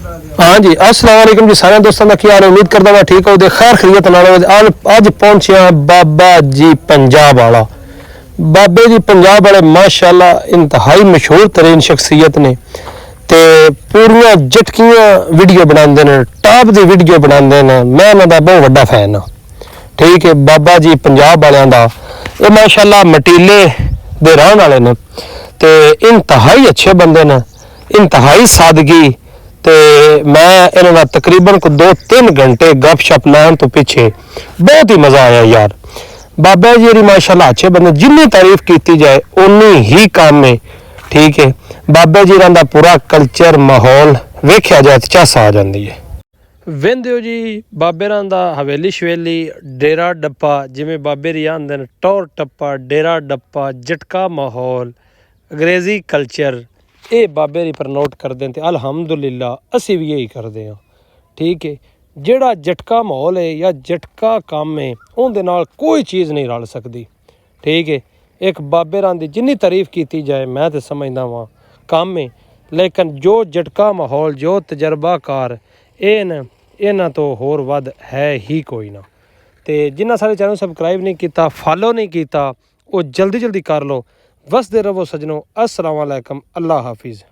हाँ जी, अस्सलाम वालेकुम जी सारे दोस्तों का क्या हाल है। उम्मीद करता मैं ठीक हो खैर खैरियत नाल अज पहुंचे बाबा जी पंजाब वाला। बाबे जी पंजाब वाले माशाअल्लाह इंतहाई मशहूर तरीन शख्सियत ने ते पूरियां जटकियां वीडियो बनाते हैं, टॉप दी वीडियो बनाते हैं। मैं उन्होंने बहुत बड़ा फैन हाँ। ठीक है, बाबा जी पंजाब वालों का ये माशाअल्लाह मटीले दे रहने वाले ने ते इंतहाई अच्छे बंदे ने, इंतहाई सादगी। तो मैं इन्होंने तकरीबन को 2-3 घंटे गप शप लाने तो पीछे बहुत ही मज़ा आया यार। बाबा जी री माशाल्लाह अच्छे बंदे, जिन्नी तारीफ की जाए उन्नी ही काम है। ठीक है, बाबा जी का पूरा कल्चर माहौल वेख्या जाए तो चस आ जाती है। वेंदे हो जी बाबे दा हवेली शवेली डेरा डप्पा, जिमें बाबे री आंदे ने टौर टप्पा, डेरा डप्पा, जटका माहौल, अंग्रेजी कल्चर, ये बाबे री प्रमोट करते हैं। अल्हम्दुलिल्लाह असी भी यही करते हैं। ठीक है, जेड़ा जटका माहौल है या जटका काम है उनके नाल कोई चीज़ नहीं रल सकती। ठीक है, एक बाबे दी जिन्नी तारीफ की जाए मैं तो समझदा वहाँ काम है, लेकिन जो जटका माहौल जो तजर्बाकार इन्हां तो होर वध है ही कोई ना। तो जिन्ना सारे चैनल सबसक्राइब नहीं किया, फॉलो नहीं किया, वो जल्दी जल्दी कर लो। वसदे रहो सजनों। अस्सलाम वालेकुम, अल्लाह हाफिज़।